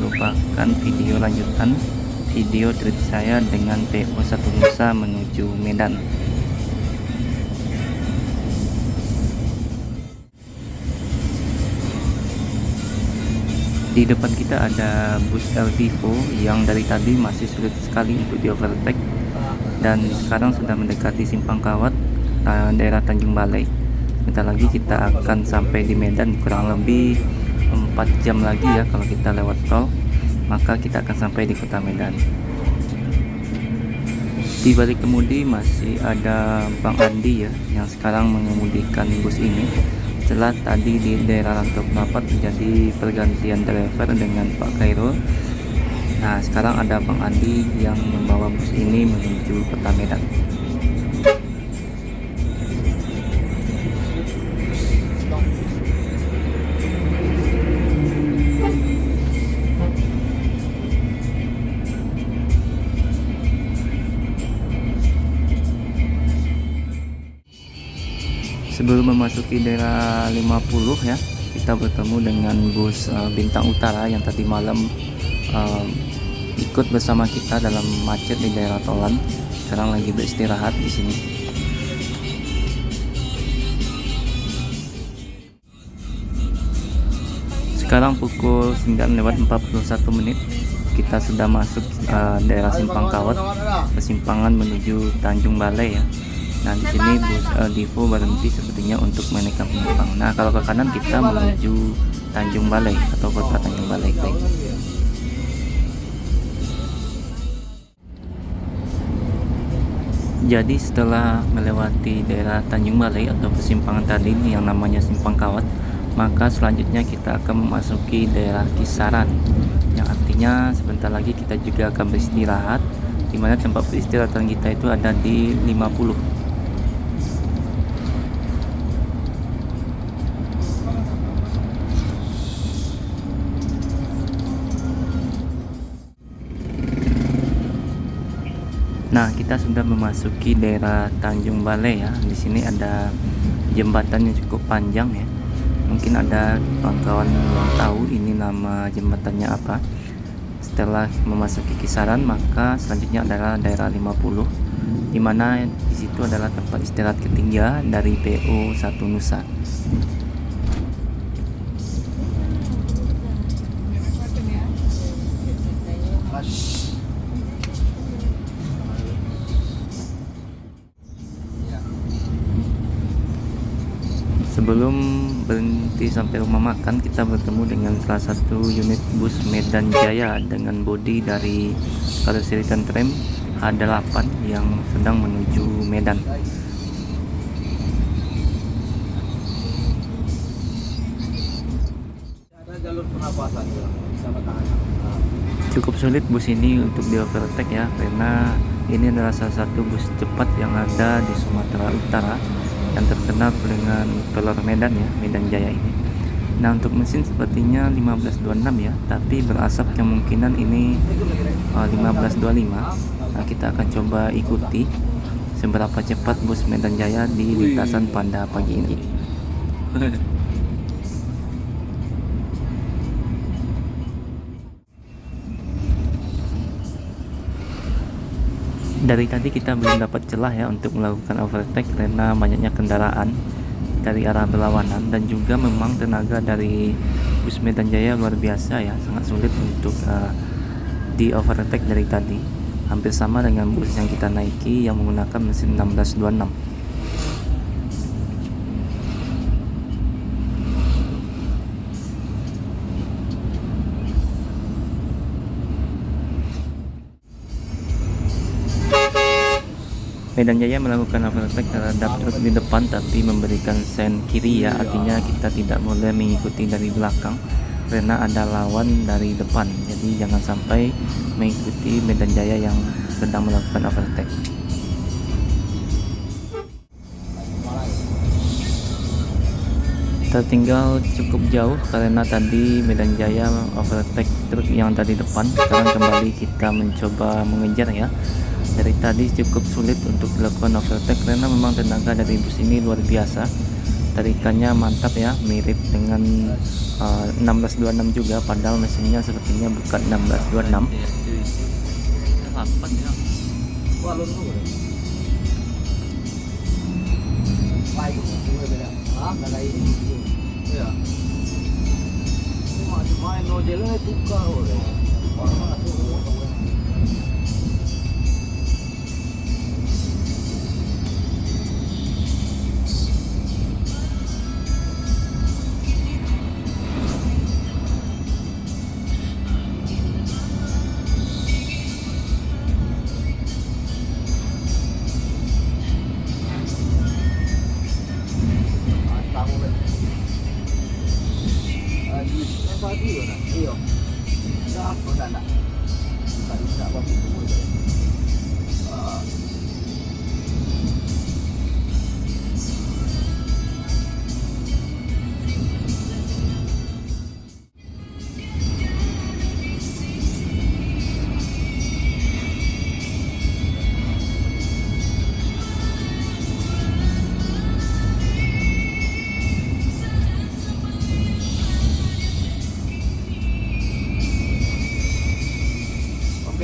merupakan video lanjutan video trip saya dengan PO Satu Nusa menuju Medan. Di depan kita ada bus El Vivo yang dari tadi masih sulit sekali untuk di overtake, dan sekarang sudah mendekati Simpang Kawat, daerah Tanjung Balai. Sebentar lagi kita akan sampai di Medan, kurang lebih 4 jam lagi ya kalau kita lewat tol, maka kita akan sampai di kota Medan. Di balik kemudi masih ada Bang Andi ya, yang sekarang mengemudikan bus ini. Setelah tadi di daerah Rantau Pelapat terjadi pergantian driver dengan Pak Khairul, nah sekarang ada Bang Andi yang membawa bus ini menuju kota Medan. Sebelum memasuki daerah 50 ya, kita bertemu dengan bus Bintang Utara yang tadi malam ikut bersama kita dalam macet di daerah Tolan. Sekarang lagi beristirahat di sini. Sekarang pukul 9:41, kita sudah masuk daerah Simpang Kawat, persimpangan menuju Tanjung Balai ya. Nah di sini bus Divo berhenti sepertinya untuk menaikkan penumpang. Nah kalau ke kanan kita menuju Tanjung Balai atau kota Tanjung Balai. Jadi setelah melewati daerah Tanjung Balai atau persimpangan tadi yang namanya Simpang Kawat, maka selanjutnya kita akan memasuki daerah Kisaran, yang artinya sebentar lagi kita juga akan beristirahat, di mana tempat peristirahatan kita itu ada di 50. Nah, kita sudah memasuki daerah Tanjung Balai ya. Di sini ada jembatan yang cukup panjang ya. Mungkin ada kawan-kawan yang tahu ini nama jembatannya apa. Setelah memasuki Kisaran, maka selanjutnya adalah daerah 50, di mana di situ adalah tempat istirahat ketiga dari PO Satu Nusa. Sebelum berhenti sampai rumah makan, kita bertemu dengan salah satu unit bus Medan Jaya dengan bodi dari Kalseritan Tram H8 yang sedang menuju Medan. Cukup sulit bus ini untuk di overtake ya, karena ini adalah salah satu bus cepat yang ada di Sumatera Utara yang terkenal dengan pelor Medan ya, Medan Jaya ini. Nah untuk mesin sepertinya 1526 ya, tapi berasap kemungkinan ini 1525. Nah kita akan coba ikuti seberapa cepat bus Medan Jaya di lintasan pada pagi ini. Dari tadi kita belum dapat celah ya untuk melakukan overtake karena banyaknya kendaraan dari arah berlawanan, dan juga memang tenaga dari bus Medan Jaya luar biasa ya, sangat sulit untuk di overtake dari tadi. Hampir sama dengan bus yang kita naiki yang menggunakan mesin 1626. Medan Jaya melakukan overtake terhadap truk di depan, tapi memberikan sen kiri ya, artinya kita tidak boleh mengikuti dari belakang karena ada lawan dari depan. Jadi jangan sampai mengikuti Medan Jaya yang sedang melakukan overtake. Tertinggal cukup jauh karena tadi Medan Jaya overtake truk yang tadi depan. Sekarang kembali kita mencoba mengejar ya. Dari tadi cukup sulit untuk dilakukan overtake karena memang tenaga dari bus ini luar biasa. tarikannya mantap ya, mirip dengan 1626 juga, padahal mesinnya sepertinya bukan 1626.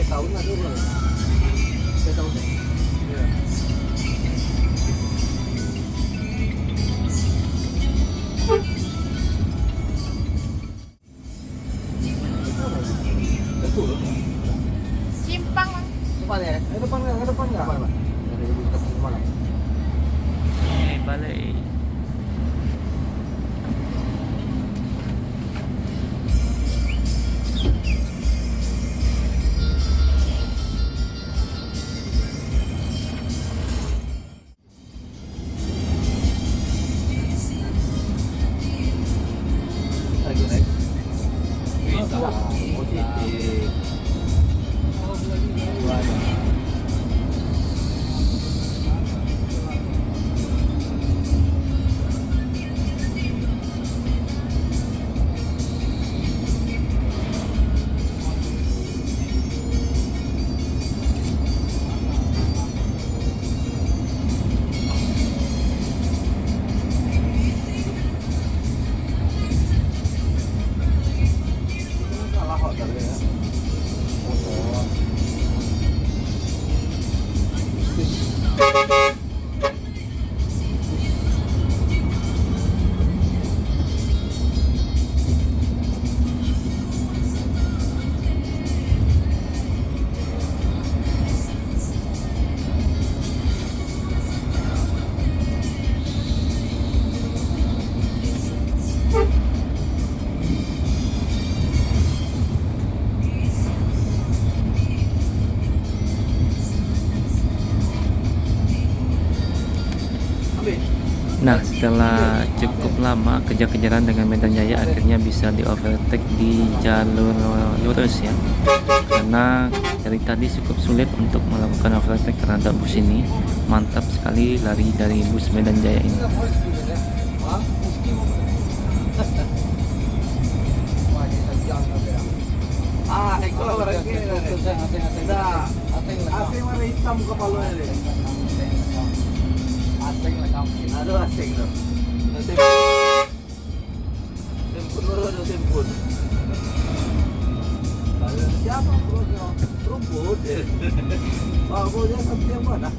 Tahun lah dulu. Tahun. Iya. Betul. Simpang. Depan ya? Depan enggak? Depan enggak? Depan, Pak. Dari depan kemana? Balai. Lagi naik. Positif. Nah, setelah cukup lama kejar-kejaran dengan Medan Jaya, akhirnya bisa di overtake di jalur lurus ya. Karena dari tadi cukup sulit untuk melakukan overtake terhadap bus ini. Mantap sekali lari dari bus Medan Jaya ini. Itu orang ini. Asing warna hitam kepalanya deh. Asing lah kamu. Aduh asing tuh. Simpun baru simpun. Siapa bro? Rumput. Wah, bosnya sampai yang mana?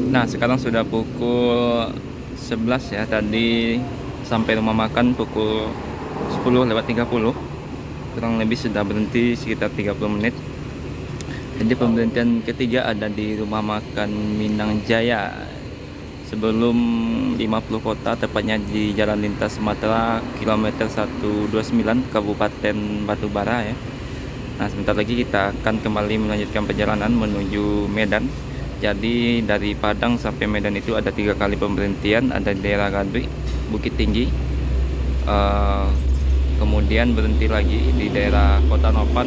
Nah, sekarang sudah pukul 11 ya. Tadi sampai rumah makan pukul 10:30. Kurang lebih sudah berhenti sekitar 30 menit. Jadi pemberhentian ketiga ada di rumah makan Minang Jaya sebelum 50 kota, tepatnya di Jalan Lintas Sumatera kilometer 129 Kabupaten Batubara ya. Nah, sebentar lagi kita akan kembali melanjutkan perjalanan menuju Medan. Jadi dari Padang sampai Medan itu ada 3 kali pemberhentian, ada di daerah Gadui, Bukit Tinggi, kemudian berhenti lagi di daerah Kota Nopan,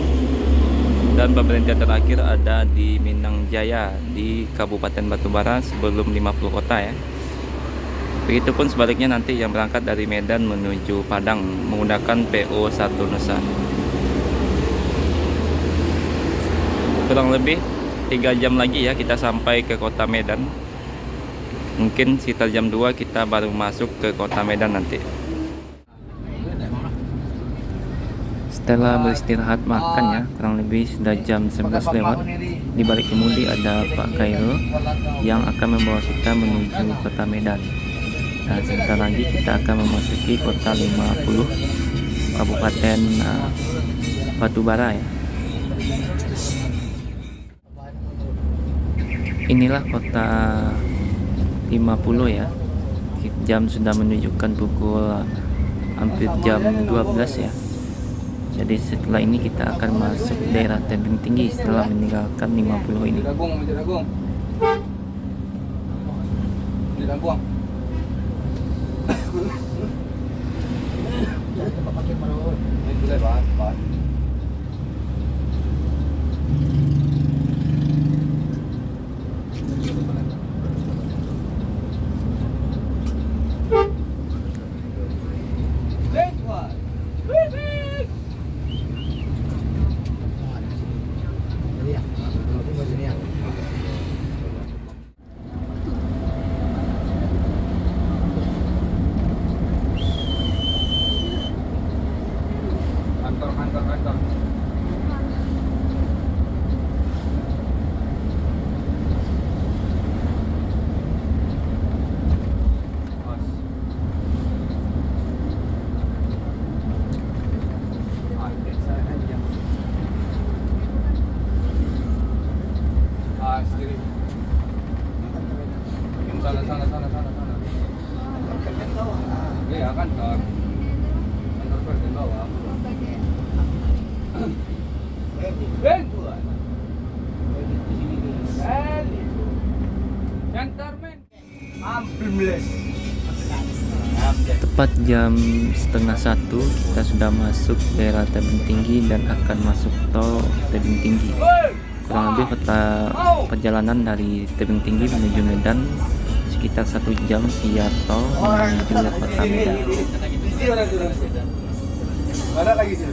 dan pemberhentian terakhir ada di Minang Jaya di Kabupaten Batubara sebelum 50 kota ya. Begitupun sebaliknya nanti yang berangkat dari Medan menuju Padang menggunakan PO 1 Nusa. kurang lebih 3 jam lagi ya kita sampai ke kota Medan. Mungkin sekitar jam 2 kita baru masuk ke kota Medan nanti. Setelah beristirahat makan ya, kurang lebih sudah jam 11 lewat. Di balik kemudi ada Pak Khairul yang akan membawa kita menuju kota Medan. Dan sebentar lagi kita akan memasuki kota 50 Kabupaten Batubara ya. Inilah kota 50 ya. Jam sudah menunjukkan pukul hampir jam 12 ya. Jadi setelah ini kita akan masuk daerah tebing tinggi setelah meninggalkan 50 ini. Kantor. Sana. Iya, kantor. Kantor bagian bawah. Tepat jam setengah 1 kita sudah masuk daerah tebing tinggi dan akan masuk tol tebing tinggi. Kurang lebih perjalanan dari tebing tinggi menuju Medan sekitar 1 jam via tol menuju kota Medan. Mana lagi sih?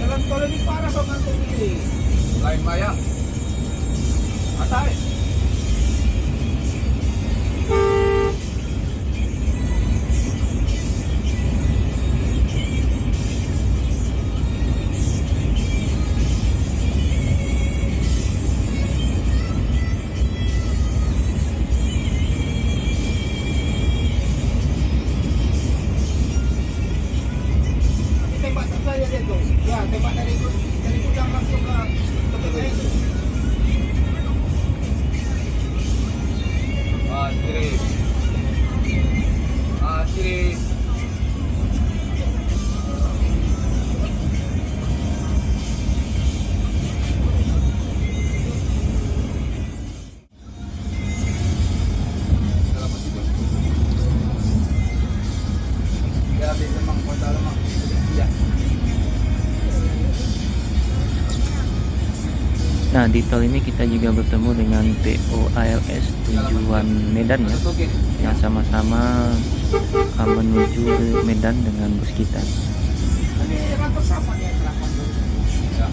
Jalan tol ini parah banget ini. Lain bayang. Atai. Tembak saya dia tuh. Ya, tembak dari gudang langsung ke tengah itu. Kiri. Ya, di Lemang, Kota Lemang. Ya. Nah, di tol ini kita juga bertemu dengan PO ALS tujuan Medan ya, yang sama-sama menuju Medan dengan bus kita. Ini rata sama dia kelakuan dulu. Ya.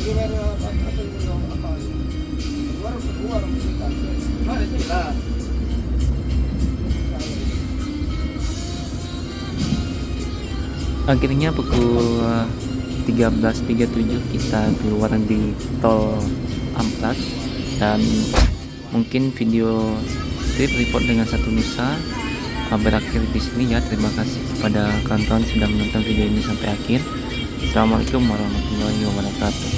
Gimana apa yung apa? Luar kita. Mari sila. Akhirnya pukul 13.37 kita keluar di tol Amplas, dan mungkin video trip report dengan satu Nusa berakhir di sini ya. Terima kasih kepada kawan-kawan sudah menonton video ini sampai akhir. Assalamualaikum warahmatullahi wabarakatuh.